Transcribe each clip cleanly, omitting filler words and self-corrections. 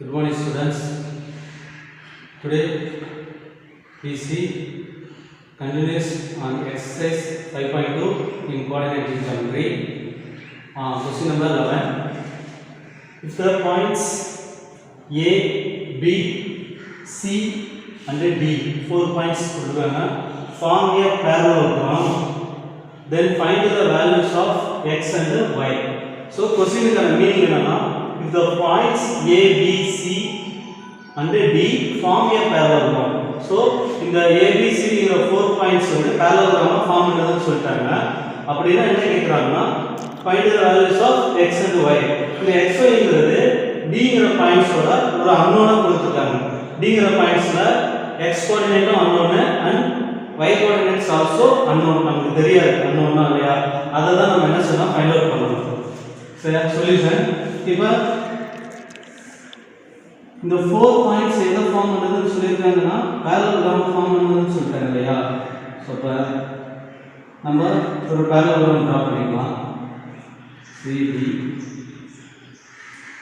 Good morning, students. Today we see continuous on exercise 5.2 in coordinate geometry. Question number 11. If the points A, B, C and D, 4 points form a parallelogram, then find the values of x and y. So question is meaning if the points A, B, C and D form a parallelogram. So in the A, B, C 4 points parallelogram form பண்ணதுன்னு சொல்லிட்டாங்க. அப்படினா என்ன கேக்குறாங்கன்னா find the values of x and y. இந்த x y ங்கிறது D ங்கற பாயிண்ட்ஸோட ஒரு அன்னோனா கொடுத்திருக்காங்க. D ங்கற பாயிண்ட்ஸ்ல x கோஆர்டினேட்டும் unknown and y coordinates also unknown. நமக்கு தெரியாது அன்னோன்னா இல்லையா, அதை தான் நம்ம என்ன செய்யலாம் ஃபைண்ட் அவுட் பண்ணணும். சரி, சொல்யூஷன் இப்போ இந்த 4 பாயிண்ட்ஸ் எதை ஃபார்ம் பண்ணுதுன்னு சொல்லியிருக்காங்கன்னா parallelogram ஃபார்ம் பண்ணுதுன்னு சொல்லிட்டாங்க இல்லையா. ஸோ இப்போ நம்ம ஒரு parallelogram ட்ரா பண்ணிக்கலாம். CD.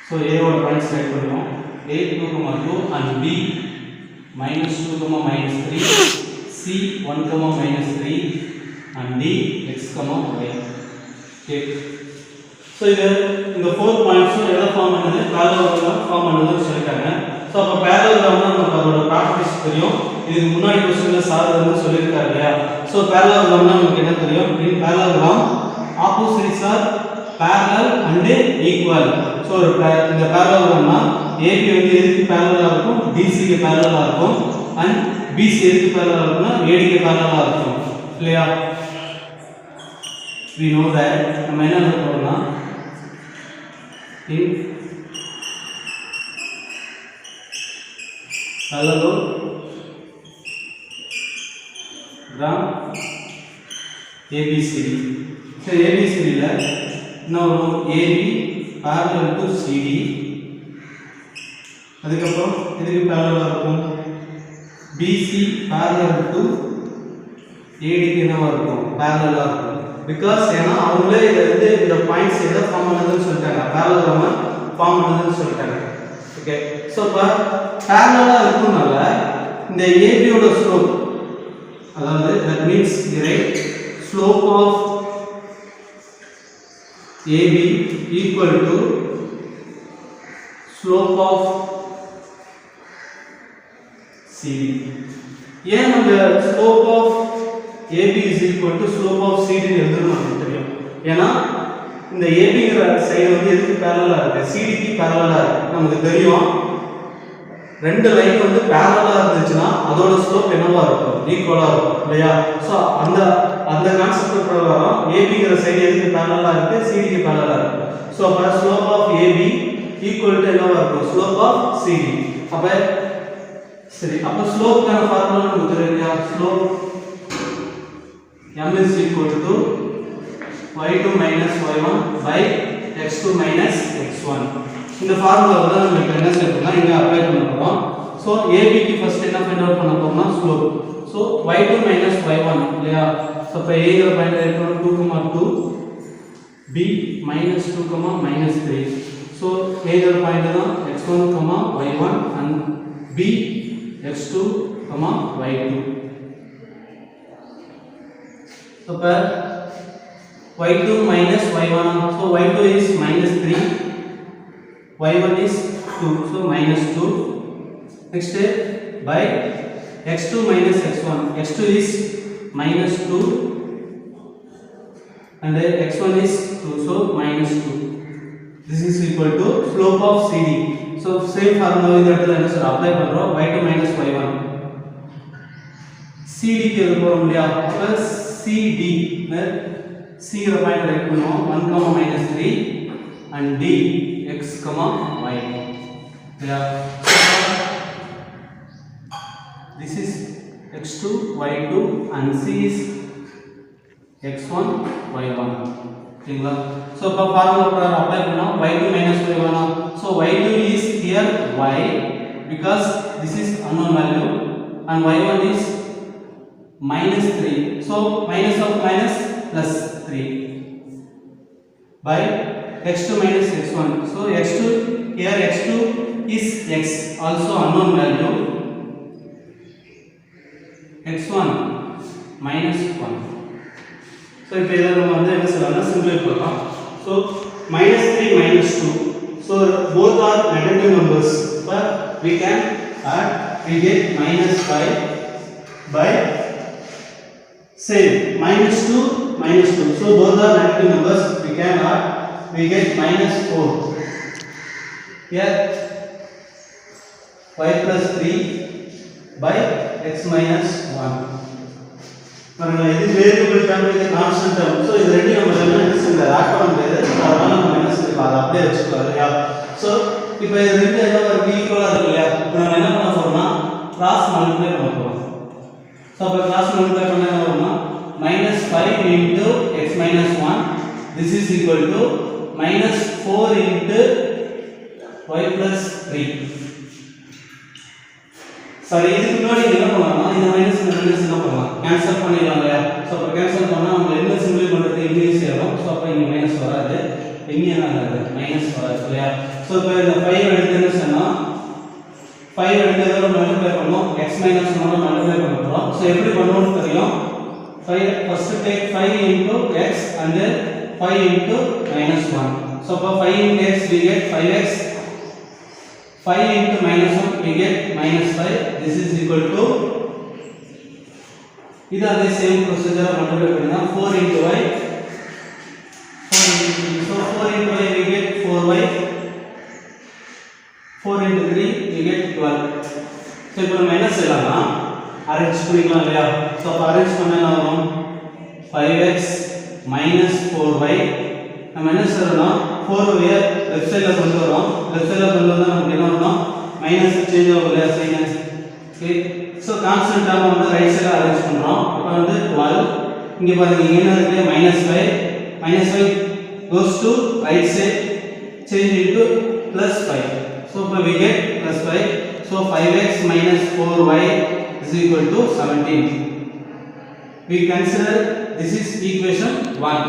ஸோ ஏவோட பாயிண்ட்ஸ் செலக்ட் பண்ணுவோம். A 2, 2 and B -2, -3, C 1, -3 and D x, y. Okay. So இந்த 4 பாயிண்ட்ஸும் எதை ஃபார்ம் பண்ணுது, parallelogram ஃபார்ம் பண்ணுதுன்னு சொல்லிட்டாங்க. ஸோ அப்போ parallelogramனா நமக்கு அதோட ப்ராப்பர்ட்டிஸ் தெரியும். இதுக்கு முன்னாடி क्वेश्चनல சார் வந்து சொல்லியிருக்காரு இல்லையா. ஸோ parallelogramனா நமக்கு என்ன தெரியும், in parallelogram opposites are parallel and equal. So இந்த parallelogramனா AB வந்து எதுக்கு parallel இருக்கும், DC க்கு parallel இருக்கும், and BC எதுக்கு parallel இருக்கும்னா AD க்கு parallel இருக்கும் இல்லையா. we know that நம்ம என்ன சொல்றோம்னா in parallelogram ABCD. so ABCD ல என்ன வரும், AB parallel to CD, அதுக்கு அப்புறம் இதுக்கு parallel இருக்கும் BC parallel to AD க்கு என்னவா இருக்கும், parallel இருக்கும். because ஏனா அவங்களே இத இந்த பாயிண்ட்ஸ் எதை ஃபார்ம் பண்ணுதுன்னு சொல்லிட்டாங்க, parallelogram ஃபார்ம் பண்ணுதுன்னு சொல்லிட்டாங்க. ஓகே, சோ இப்ப parallel இருக்குனால இந்த AB யோட ஸ்லோப், அதாவது that means the right slope of AB equal to slope of CD. ஏன் அந்த slope of AB is equal to slope of CD ன்னு எழுதணும் நமக்கு தெரியும். ஏனா இந்த AB ங்கற சைடு வந்து எதுக்கு parallel இருக்கு, CD க்கு parallel இருக்கு நமக்கு தெரியும். ரெண்டு லைன் வந்து parallel இருந்துச்சுனா அதோட ஸ்லோப் என்னவா இருக்கும், ஈக்குவலா இருக்கும் இல்லையா. சோ அந்த கான்செப்ட் பிரகாரம் AB ங்கற சைடு எதுக்கு parallel இருக்கு, CD க்கு parallel இருக்கு. சோ அப்ப slope of AB equal to என்னவா இருக்கும், slope of CD. அப்ப சரி, அப்ப ஸ்லோப்க்கான ஃபார்முலா நமக்கு தெரியுமா, slope m is equal to y2 minus y1 by x2 minus x1. இந்த ஃபார்முலாவை தான் நம்ம இப்போ என்ன செய்யறோம்னா இங்க அப்ளை பண்ண போறோம். சோ AB க்கு ஃபர்ஸ்ட் என்ன ஃபைண்ட் அவுட் பண்ண போறோம்னா slope. So y2 minus y1 இல்லையா. சோ இப்போ A ங்கற பாயிண்ட் எடுக்கணும் 2, 2, B -2, -3. சோ A ங்கற பாயிண்ட் தான் x1, y1 and B x2, y2. So y2 minus y1, so y2 is -3, y1 is 2, so -2. Next by x2 minus x1, x2 is -2 and x1 is 2, so -2. This is equal to slope of CD. So same formula இந்த இடத்துல என்ன sir apply பண்றோம், y2 minus y1. CD க்கு எது போறோம் இல்லையா, plus CD C ங்கற point write பண்ணுவோம் 1, -3 and D x, y. Yeah. This is x2 y2 and C is x1 y1. சரிங்களா. சோ இப்ப ஃபார்முலா பிரகாரம் அப்ளை பண்ணோம் y2 y1. So y2 is here y because this is unknown value and y1 is -3. So minus of minus plus 3 by x2 minus x1. So x2 here x2 is also unknown value, x1 minus 1. So இப்போ இதை நம்ம வந்து என்ன சொல்லலாம், சிம்பிளை பண்ணலாம். So minus 3 minus 2, so both are negative numbers, but we can add, we get minus 5 by same minus 2 minus 2, so both are negative numbers, we can add, we get minus 4. Here y plus 3 by x minus 1. பாருங்க, இது variable term, இது constant term. So இது ரெண்டையும் நம்ம என்ன செய்யலாம், add பண்ண முடியாது. அதனால நம்ம என்ன செய்யலாம், அதை அப்படியே வச்சுக்கலாம் இல்லையா. சோ இப்போ இது ரெண்டு என்ன ஒரு ஈக்குவலா இருக்கு இல்லையா. இப்போ நம்ம என்ன பண்ண போறோம்னா கிராஸ் மல்டிப்ளை பண்ண போறோம். சோ அப்ப கிராஸ் மல்டிப்ளை பண்ணா என்ன வரும்னா -5 into x minus 1, this is equal to -4 into y plus 3. சரி, இதுக்கு முன்னாடி என்ன பண்ணலாம்னா இந்த மைனஸ் என்ன பண்ணலாம், கேன்சல் பண்ணிடலாம் இல்லையா. ஸோ அப்போ கேன்சல் பண்ணால் நம்ம என்ன சிம்பிளை பண்ணுறது இங்கிலீஷ் ஆகும். ஸோ அப்போ இங்கே மைனஸ் வராது, இங்கே என்ன ஆகாது, மைனஸ் வராது இல்லையா. ஸோ இப்போ இந்த 5 எடுத்துன்னு சொன்னால் 5 எடுத்து எதோட மல்டிப்ளை பண்ணுவோம், எக்ஸ் மைனஸ் 1 மல்டிப்ளை பண்ண போகிறோம். ஸோ எப்படி பண்ணுவோம்னு தெரியும். 5 first take 5 into x and then 5 into minus 1. So for 5 into x we get 5x, 5 into minus 1 we get minus 5. This is equal to, இது அதே சேம் ப்ரொசீஜரை மல்டிப்ளை பண்ணினா 4 into y, 4 into 3. So 4 into y we get 4y, 4 into 3 we get 12. So இப்போ நம்ம என்ன செய்யலாம்னா arrange பண்ணிக்கலாம் இல்லையா. So அப்போ arrange பண்ண என்ன வரும், 5x minus 4y. நம்ம என்ன செய்யறோம்னா 4y லெஃப்ட் சைடில் கொண்டு வரோம். லெஃப்ட் சைடில் கொண்டு வந்தால் நமக்கு என்ன வரும், மைனஸ் சேஞ்ச் ஆகும் இல்லையா, sinus. Okay, so constant term வந்து ரைட் சைடில் அரேஞ்ச் பண்ணுறோம். இப்போ வந்து 12, இங்கே பாருங்க இங்கே என்ன இருக்குது, -5, -5 goes to right side, change into +5. So இப்போ we get +5. So 5x minus 4y is equal to 17. We consider this is equation 1.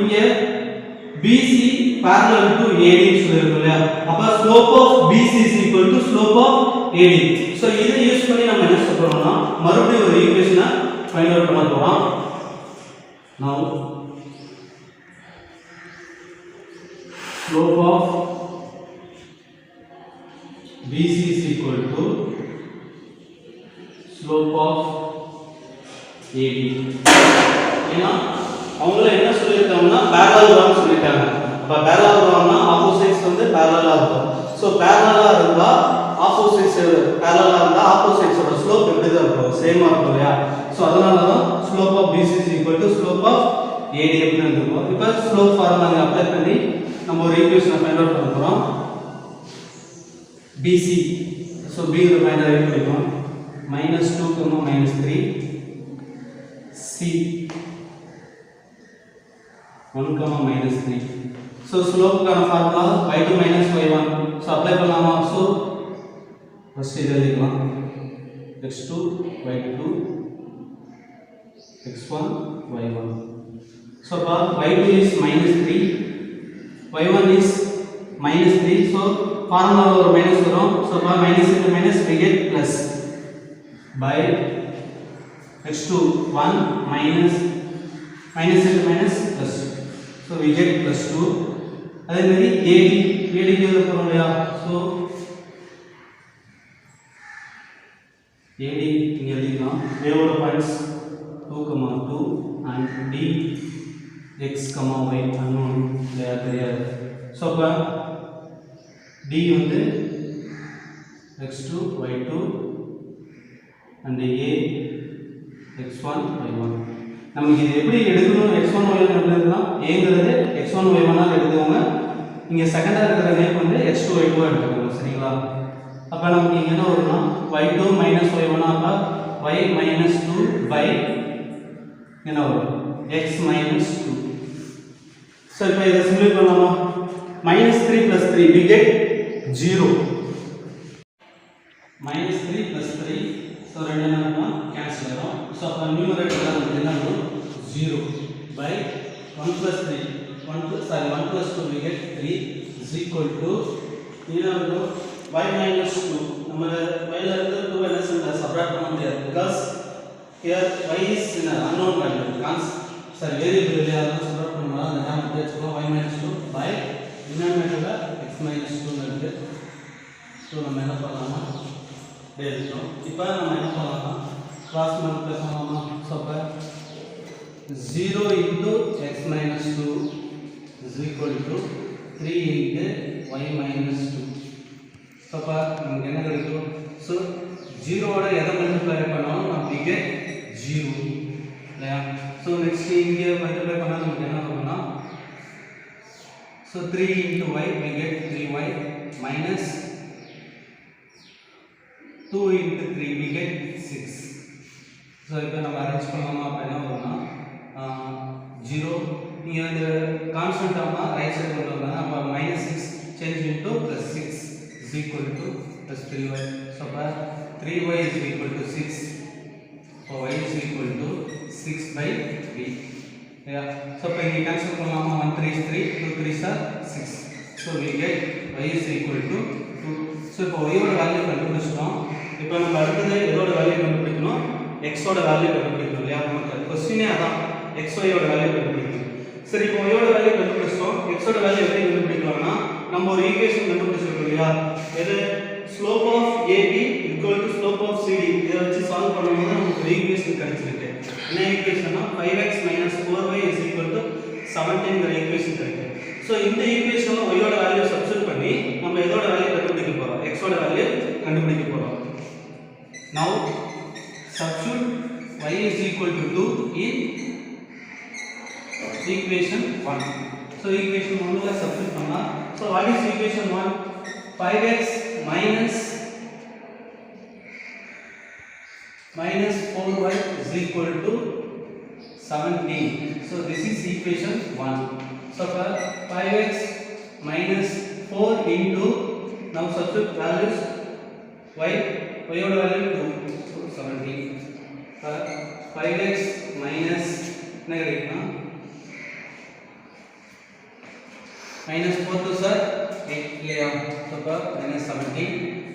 இங்க BC parallel to AD சொல்லிருக்கோம் இல்லையா. அப்ப slope of BC is equal to slope of AD. So இதை use பண்ணி நம்ம என்ன சொல்ல போறோம்னா மறுபடியும் ஒரு ஈக்குவேஷனை ஃபைண்ட் அவுட் பண்ண போறோம். Now slope of BC is equal to slope of AD. ஏன்னா அவங்கள என்ன சொல்லிருக்காங்கன்னா parallel ன்னு சொல்லிட்டாங்க. அப்ப parallel னா ஆப்போசிட்ஸ் வந்து parallel இருக்கும். சோ parallel இருந்தா ஆப்போசிட்ஸ் parallel இருந்தா ஆப்போசிட்ஸோட ஸ்லோப் எப்படி தான் இருக்கும், சேமா இருக்கும் இல்லையா. சோ அதனால தான் slope of BC is equal to slope of AD அப்படின்னு இருக்கும். இப்போ ஸ்லோப் ஃபார்முலா அப்ளை பண்ணி நம்ம ஒரு ஈக்குவேஷனை ஃபைண்ட் அவுட் பண்ண போறோம். BC, so B க்கு ஃபைண்ட் அவுட் பண்ணிக்கலாம். -2, -3, C 1, -3. So slope கான formula y2 y1. So apply பண்ணலாமா. So ஃபர்ஸ்ட் இத எழுதிக்கலாம், x2 y2 x1 y1. So y2 is -3, y1 is -3. So formula ஒரு minus வரும். So minus into minus we get plus by x2 1 minus into minus plus. So we get +2. அதே மாதிரி AD க்கு எது போறோம் இல்லையா. So AD இங்க எழுதிக்கலாம். A ஓட points 2, 2 and D x, y unknown தெரியாது. So அப்ப D வந்து x2 y2 and A x1 y1. நமக்கு இது எப்படி எடுக்கணும், x1 y1 எடுக்கணும்னா ஏங்கிறது x1 y1 ஆ எடுத்துக்கோங்க. இங்க செகண்டா இருக்கிற நேம் வந்து x2 y2 ஆ எடுத்துக்கோங்க. சரிங்களா. அப்ப நமக்கு இங்க என்ன வரும்னா y2 y1 அப்ப y -2 by என்ன வரும், x -2. சோ இப்போ இத சிம்பிளை பண்ணலாமா. -3 + 3 we get 0. -3 + 3, so ரெண்டு என்னன்னா கேன்சல் ஆகும். சோ அப்ப நியூமரேட்டர்ல நமக்கு என்ன வரும், 0 by 1 + 3 1 + 2 we 3 is equal to y minus 2. நம்ம y ல இருந்து 2 என்ன செய்யலாம் சப்ட்ராக்ட் பண்ண முடியாது because here y is in an unknown value sorry variable இல்லையா அதனால சப்ட்ராக்ட் பண்ணலாம் அந்த டேர்ம் அப்படியே வச்சுக்கலாம் y minus 2 by denominatorல x minus 2 இருக்கு. ஸோ நம்ம என்ன பண்ணலாம்னா அப்படியே இருக்கோம். இப்போ நம்ம என்ன பண்ணலாம்னா கிராஸ் மல்டிப்ளை பண்ணலாமா. ஸோ அப்போ 0 into x minus 2 is equal to 3 into y minus 2. So அப்போ நமக்கு என்ன கிடைக்கும். ஸோ 0ஓட எதை மல்டிப்ளை பண்ணாலும் நமக்கு இங்கே 0 இல்லையா. ஸோ நெக்ஸ்ட் இங்கே மல்டிப்ளை பண்ணால் நமக்கு என்ன வரும்னா so 3 into y we get 3y minus 2 into 3 we get 6. So இப்போ நம்ம அரேஞ்ச் பண்ணலாமா. அப்போ என்ன வரும்னா 0 நீங்கள் அந்த கான்ஸ்டன்ட் ஆமாம் ரைட் சைடு கொண்டு வந்தாங்க. அப்போ -6 change into +6 is equal to +3y. So அப்போ 3y is equal to 6. So y is equal to 6/3. Yeah. So இப்போ இங்கே கேன்சல் பண்ணலாமா. 1 3 is 3, 2 3s are 6. So we get y is equal to 2. So இப்போ y ஓட value கண்டுபிடிச்சிட்டோம். இப்போ நம்ம அடுத்தது எதோட வேல்யூ கண்டுபிடிக்கணும். x ஓட வேல்யூ கண்டுபிடிக்கணும் இல்லையா. நமக்கு क्वेश्चनே அதான் x y ஓட வேல்யூ கண்டுபிடிக்கணும். சரி இப்போ y ஓட வேல்யூ கண்டுபிடிச்சோம். x ஓட வேல்யூ எப்படி கண்டுபிடிக்கலாம்னா நம்ம ஒரு ஈக்குவேஷன் கண்டுபிடிச்சிருக்கோம் இல்லையா. எது slope of AB equal to slope of CD இத வச்சு சால்வ் பண்ணும்போது நமக்கு ஒரு ஈக்குவேஷன் கிடைச்சிருக்கு. என்ன ஈக்குவேஷன்னா 5x - 4y is equal to 17 ங்கற ஈக்குவேஷன் கிடைக்கும். சோ இந்த ஈக்குவேஷன்ல y ஓட வேல்யூ சப்ஸ்டிட்யூட் பண்ணி நம்ம எதோட வேல்யூ கண்டுபிடிக்க போறோம். x ஓட வேல்யூ கண்டுபிடிக்க போறோம். Now substitute y is equal to 2 in equation 1. So equation 1 ல substitute பண்ணா so what is equation 1. 5x minus 4y is equal to 17. So this is equation 1. So for 5x minus 4 into now substitute values y oda value 2 so 17. For 5x minus என்ன கிடைக்கும்னா -4 to sir 8 இல்லையா. so -17.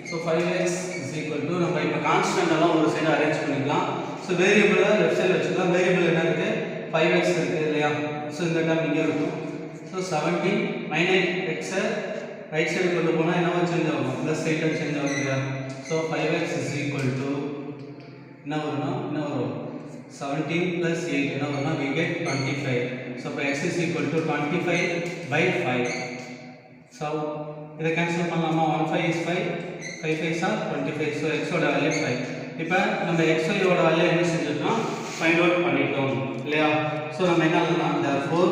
so 5x is equal to நம்ம இப்ப constant எல்லாம் ஒரு side arrange பண்ணிக்கலாம். so வேரியபிள left சைடுல வச்சுக்கலாம். வேரியபிள் என்ன இருக்கு 5x இருக்கு இல்லையா. so இந்த டேர்ம் இங்க இருக்கும். so 17 -x ரைட் சைடு கொண்டு போனா என்னவா சேஞ்ச் ஆகும் பிளஸ் சைடுல சேஞ்ச் ஆகும் இல்லையா. so 5x is equal to என்ன வரும் 17 plus 8 என்ன வரும்னா we get 25. so for x is equal to 25/5. so இத கேன்சல் பண்ணலாமா. 1 5 is 5, 5 5s are 25. so x ஓட வேல்யூ 5. இப்போ நம்ம x y ஓட வேல்யூ என்ன செஞ்சிட்டோம் ஃபைண்ட் அவுட் பண்ணிட்டோம் இல்லையா. so நம்ம என்ன பண்ணலாம் therefore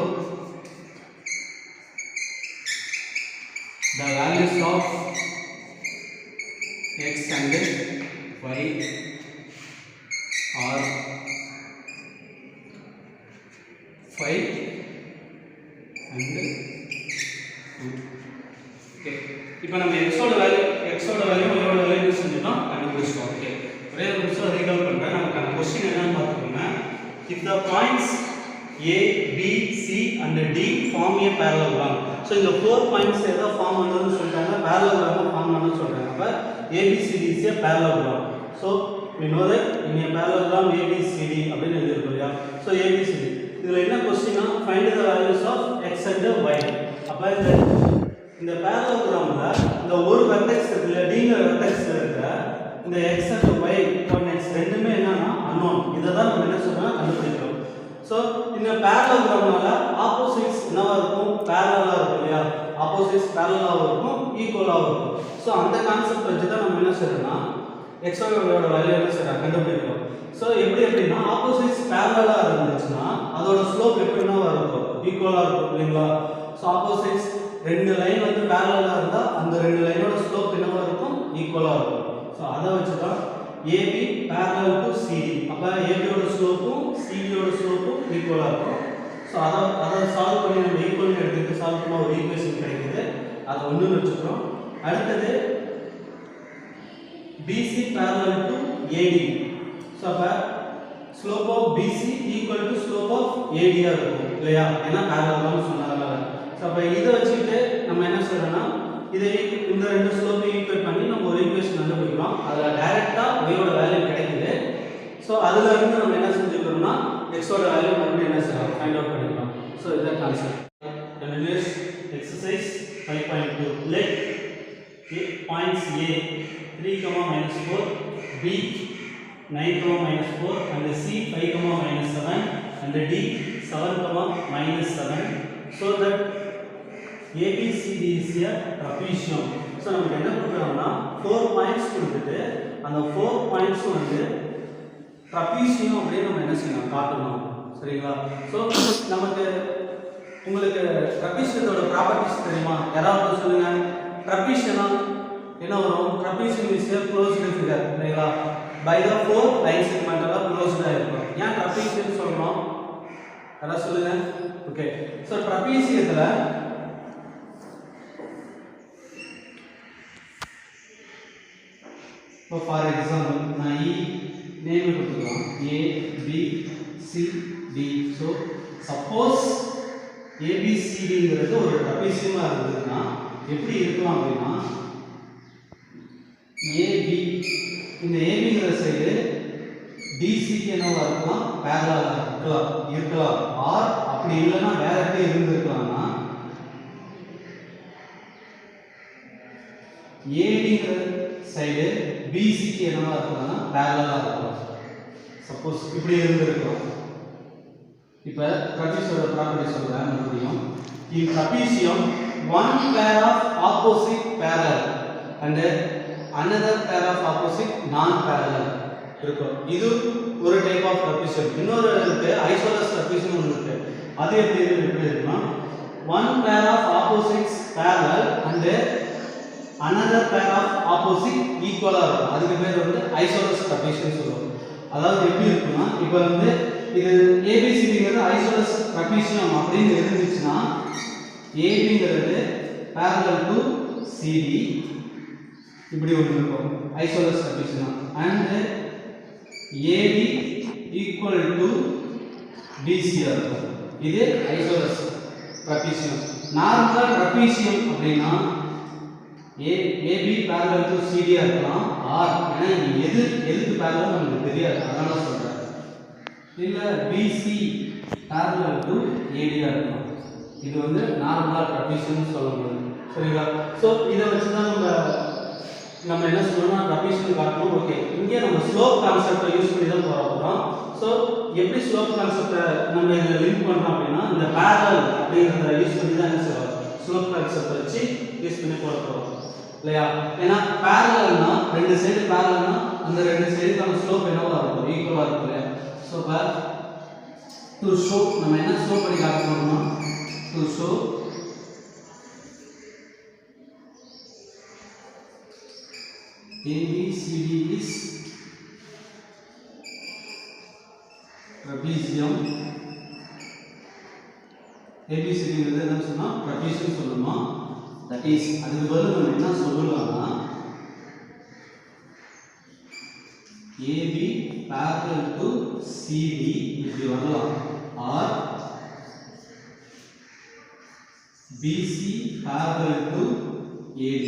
the values of x and y are 5 and 2. okay இப்போ நம்ம x ஓட வேல்யூ y ஓட வேல்யூ யூஸ் பண்ணிட்டோம் கண்டுபிடிச்சோம். ஓகே ஒரே ஒரு நிமிஷம் ரீகால் பண்றேன். நமக்கான क्वेश्चन என்னன்னு பாத்துக்கோங்க. if the points a b c and d form a parallelogram. so இந்த 4 points எதை ஃபார்ம் பண்ணுதுன்னு சொல்றாங்க parallelogram ஃபார்ம் பண்ணுன்னு சொல்றாங்க. அப்ப a b c d is a parallelogram. so we know that in a parallelogram a b c d அப்படினு எழுதிருக்கோம் இல்லையா. so a b c d இதுல என்ன क्वेश्चनனா find the values of x and y. அப்ப இந்த parallelogramல இந்த ஒரு வெர்டெக்ஸ் இருக்குல d ங்கற வெர்டெக்ஸ்ல இருக்க இந்த x and y கோஆர்டினேட்ஸ் ரெண்டுமே என்னன்னா unknown. இத தான் நம்ம என்ன சொல்றோம் கண்டுபிடிக்கிறோம். சோ இந்த parallelogramனால ஆப்போசிட்ஸ் என்னவா இருக்கும் parallel-ஆ இருக்கும் இல்லையா. ஆப்போசிட்ஸ் parallel-ஆ இருக்கும் ஈக்குவலா இருக்கும். சோ அந்த கான்செப்ட் வச்சு தான் நம்ம என்ன செய்றோம்னா x y ஓட வேல்யூ என்ன செய்றோம் கண்டுபிடிக்கிறோம். சோ எப்படினா ஆப்போசிட்ஸ் parallel-ஆ இருந்துச்சுனா அதோட ஸ்லோப் எப்படினா இருக்கும் ஈக்குவலா இருக்கும் இல்லீங்களா. சோ ஆப்போசிட்ஸ் ரெண்டு லைன் வந்து parallel-ஆ இருந்தா அந்த ரெண்டு லைனோட ஸ்லோப் என்னவா இருக்கும் ஈக்குவலா இருக்கும். சோ அத வச்சு தான் AB parallel to CD. அப்ப AB ஓட ஸ்லோப்பும் CD ஓட ஸ்லோப்பும் ஈக்குவலா இருக்கும். சோ அத சால்வ் பண்ணி நம்ம ஈக்குவல் எடுத்துட்டு சால்வ் பண்ணா ஒரு ஈக்குவேஷன் கிடைக்குது. அத ஒண்ணுன்னு வெச்சுக்கிறோம். அடுத்து BC parallel to AD. So அப்ப slope of BC equal to slope of AD ஆ இருக்கும் இல்லையா. ஏன்னா parallel சொன்னதால. சோ அப்ப இத வச்சிட்டு செய்யறோம்னா இதை இந்த ரெண்டு ஸ்லோப்பை ஈக்குவேட் பண்ணி நம்ம ஒரு ஈக்குவேஷன் கண்டுபிடிக்கிறோம். அதில் டைரெக்டாக ஒய்யோட வேல்யூ கிடைக்குது. ஸோ அதில் இருந்து நம்ம என்ன செஞ்சுக்கிறோம்னா எக்ஸோட வேல்யூ மறுபடியும் என்ன செய்யலாம் ஃபைண்ட் அவுட் பண்ணிக்கலாம். ஸோ இதுதான் concept. Continuous exercise 5.2. Let points A 3, -4, B 9, -4 and C 5, -7 and D 7, -7 so that ABCD is a trapezium. So நமக்கு என்ன கொடுக்குறாங்கன்னா 4 பாயிண்ட்ஸ் கொடுத்துட்டு அந்த 4 பாயிண்ட்ஸும் வந்து trapezium அப்படின்னு நம்ம என்ன செய்யணும் காட்டணும். சரிங்களா? ஸோ நமக்கு உங்களுக்கு ட்ரபீசியத்தோட ப்ராப்பர்ட்டிஸ் தெரியுமா? யாராவது சொல்லுங்க. ட்ரபீசியம்னா என்ன வரும்? Trapezium is a closed figure. சரிங்களா? by the 4 line segment closed இருக்கும். ஏன் ட்ரபீசியம் சொல்றோம்? யாராவது சொல்லுங்க. ஓகே. ஸோ ட்ரபீசியத்துல இப்போ ஃபார் எக்ஸாம்பிள் நான் நேம் கொடுத்துக்கலாம் A B C D. So suppose ABCDங்கிறது ஒரு ட்ரபீசியமா இருந்ததுன்னா எப்படி இருக்கலாம் அப்படின்னா AB இந்த ABங்கிற சைடு BCக்கு என்னவா இருக்கலாம் பேரலலா இருக்கலாம் ஆர் அப்படி இல்லைன்னா வேற எப்படி இருந்திருக்கலாம்னா ADங்கிற சைடு BCக்கு என்னவா இருக்கலாம்னா பேரலலா இருக்கலாம். சப்போஸ் இப்படி இருந்திருக்கலாம். இப்போ ட்ரபீசியோட ப்ராப்பர்ட்டி சொல்றேன் மறுபடியும். In trapezium one pair of opposite parallel and another pair of opposite non parallel இருக்கும். இது ஒரு டைப் ஆஃப் ட்ரபீசியம். இன்னொரு இருக்கு ஐசோலஸ் ட்ரபீசியம் ஒன்று இருக்கு. அது எப்படி இருக்குன்னா one pair of opposites parallel and another pair of opposite equal இருக்கும். அதுக்கு பேர் வந்து ஐசோலஸ் ட்ரபீசியம் சொல்லுவோம். அதாவது எப்படி இருக்குன்னா இப்போ வந்து இது ABCDங்கிறது ஐசோலஸ் ட்ரபீசியம் அப்படின்னு இருந்துச்சுன்னா ABங்கிறது parallel to CD இப்படி ஒன்று இருக்கும் isosceles trapezium and AD equal to BC இருக்கும். இது ஐசோலஸ் ட்ரபீசியம். நார்மலா ட்ரபீசியம் அப்படின்னா AB parallel to CD இருக்கலாம் ஆர் ஏன்னா எதுக்கு parallel நமக்கு தெரியாது அதனால சொல்றேன். இல்ல BC parallel to AD இருக்கலாம். இது வந்து நார்மலா ட்ரபீசியம் சொல்ல முடியும். சரிங்களா? சோ இத வச்சு தான் நம்ம என்ன சொல்றோம்னா ட்ரபீசியம் காட்டணும். ஓகே. இங்க நம்ம ஸ்லோப் கான்செப்டை யூஸ் பண்ணி தான் போறோம். சோ எப்படி ஸ்லோப் கான்செப்டை நம்ம இத லிங்க் பண்றோம் அப்படினா இந்த parallel அப்படிங்கறத யூஸ் பண்ணி தான் என்ன செய்றோம் ஸ்லோப் கான்செப்ட் வச்சு யூஸ் பண்ணி போறோம். இல்லையா? ஏன்னா parallelனா ரெண்டு சைடு parallelனா அந்த ரெண்டு சைடுக்கான ஸ்லோப் என்னவா இருக்கும் ஈக்குவலா இருக்கும். சோ to show நம்ம என்ன ஷோ பண்ணி காட்ட போறோம்னா to show ABCD is trapezium. ABCD ங்கிறது என்ன சொன்னா trapezium சொல்லணும். that is அதுக்கு பதிலா நம்ம என்ன சொல்லலாம்னா AB parallel to CD இப்படி வரலாம் or BC parallel to AD.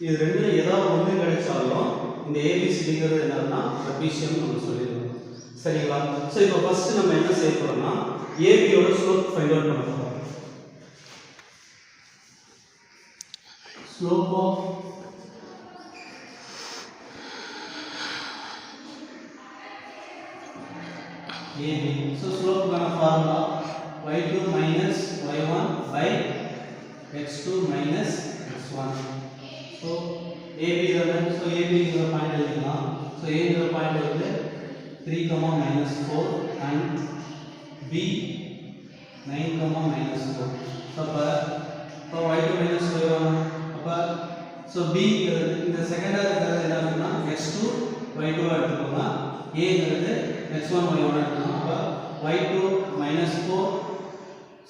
இது ரெண்டுல ஏதாவது ஒண்ணு கிடைச்சாலும் இந்த ABCDங்கிறது என்னன்னா ட்ரபீசியம் நம்ம சொல்லிடுறோம். சரிங்களா? சோ இப்போ ஃபர்ஸ்ட் நம்ம என்ன செய்ய போறோம்னா AB யோட ஸ்லோப் ஃபைண்ட் அவுட் பண்ண போறோம். Slope of AB. So slope கான formula y2 minus y1 by x2 minus x1. So AB தான. So AB ங்கிற பாயிண்ட் எழுதலாம். So A ங்கிற பாயிண்ட் வந்து 3, -4 and B 9, -4. So அப்ப y2 minus y1 அப்ப so B இந்த செகண்டா இருக்கிறது என்ன அப்படினா x2 y2 எடுத்துக்கோங்க. A ங்கிறது x1 y1 எடுத்துக்கோங்க. அப்ப y2 -4.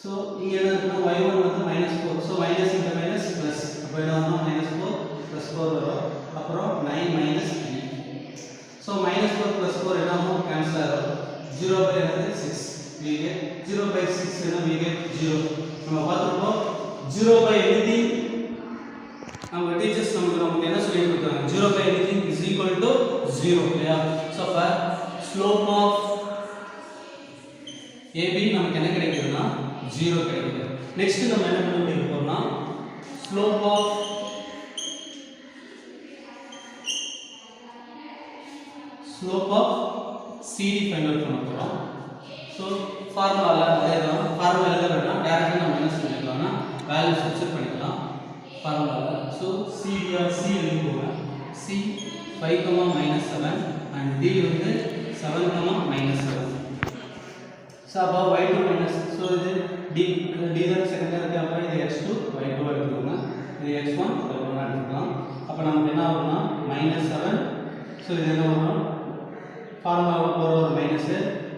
so இங்க என்ன இருக்குன்னா y1 வந்து -4. so minus into minus plus அப்ப என்ன ஆகும் -4 plus 4 வரும். அப்புறம் 9 minus 3. so -4 plus 4 என்ன ஆகும் கேன்சல் ஆகும். 0 by என்னது 6 we get 0 by 6 என்ன we get 0. நம்ம பார்த்துப்போம் 0 by anything நம்ம டீச்சர்ஸ் நமக்கு என்ன சொல்லி கொடுத்தாங்க 0 by anything is equal to 0 இல்லையா சோ அப்ப ஸ்லோப் ஆஃப் AB நமக்கு என்ன கிடைக்குதுன்னா 0 கிடைக்குது நெக்ஸ்ட் நம்ம என்ன பண்ண போறோம்னா slope of CD find out பண்ண போறோம் சோ ஃபார்முலால அதேதான் ஃபார்முலா எழுதறதுனா டைரக்ட்டா நம்ம என்ன பண்ணிக்கலாம்னா வேல்யூ சப்ஸ்டிட் பண்ணிக்கலாம் ஃபார்முலால சோ CD எழுதிக்கோங்க C 5, -7 and D வந்து 7, -7 so above y2 minus so இது D தான் செகண்டா இருக்கு அப்ப இது x2 y2 எடுத்துக்கோங்க இது x1 y1 எடுத்துக்கலாம் அப்ப நமக்கு என்ன வரும்னா -7 so இது என்ன வரும் ஃபார்முலால போற ஒரு மைனஸ்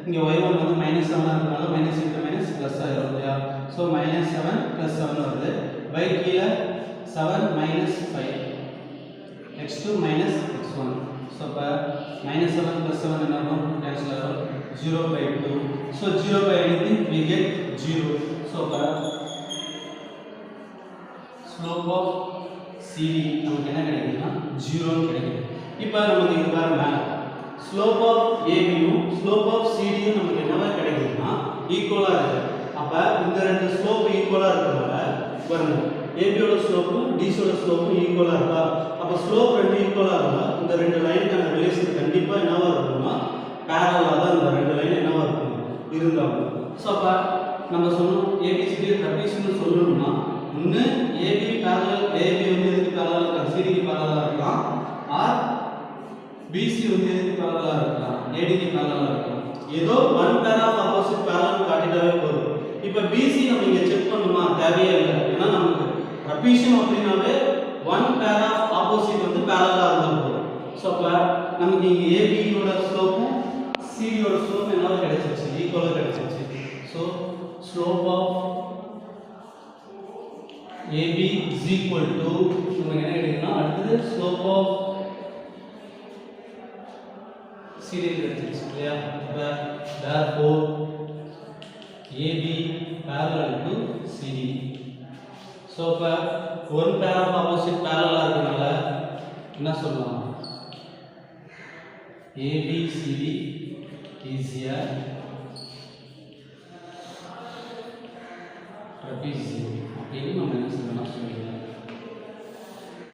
இங்க y1 வந்து -7 இருக்கனால மைனஸ் இன்டு மைனஸ் பிளஸ் ஆயிரும் இல்லையா சோ -7 + 7 வருது y கீழ 7 - 5 x2 - x1 so அப்ப -7 + 7 என்ன வரும் கேன்சல் ஆகும் 0/2 so 0 by anything we get 0 so அப்ப slope of CD நமக்கு என்ன கிடைக்குதுன்னா 0 ன்னு கிடைக்குது இப்போ நமக்கு இது பாருங்க slope of AB யும் slope of CD யும் நமக்கு என்னவா கிடைக்குதுன்னா ஈக்குவலா இருக்கு அப்ப இந்த ரெண்டு ஸ்லோப் ஈக்குவலா இருக்கறனால பாருங்க AB யோட ஸ்லோப்பும் DC யோட ஸ்லோப்பும் ஈக்குவலா இருக்கா அப்ப ஸ்லோப் ரெண்டு ஈக்குவலா இருந்தா இந்த ரெண்டு லைனுக்கான ரிலேஷன் கண்டிப்பா என்னவா இருக்கும்னா parallel தான் இந்த ரெண்டு லைன் என்னவா இருக்கும் இருந்தாங்க சோ அப்ப நம்ம சொன்னோம் ABCD ட்ரபீசியம்னு சொல்லணும்னா ஒன்னு AB parallel AB வந்து இதுக்கு parallel இருக்கலாம் CD க்கு parallel இருக்கலாம் ஆர் BC வந்து இதுக்கு parallel இருக்கலாம் AD க்கு parallel இருக்கலாம் ஏதோ one pair of opposite parallel காட்டிட்டாவே போதும் இப்போ BC நம்ம இங்க செக் பண்ணுமா தேவையே இல்லை ஏன்னா நமக்கு ட்ரபீசியம் அப்படினாவே one pair of opposite வந்து parallel இருந்தா போதும் சோ அப்ப நமக்கு இங்க AB யோட ஸ்லோப்பும் CD யோட ஸ்லோப் என்னவா கிடைச்சிருச்சு ஈக்குவலா கிடைச்சிருச்சு so slope of AB is equal to நமக்கு என்ன கிடைக்கும்னா அடுத்து ஸ்லோப் ஆஃப் CD கிடைச்சிருச்சு இல்லையா therefore AB parallel to CD so அப்ப one pair of opposite parallel இருக்கனால என்ன சொல்லலாம் ABCD is a trapezium அப்படின்னு நம்ம என்ன சொல்லலாம்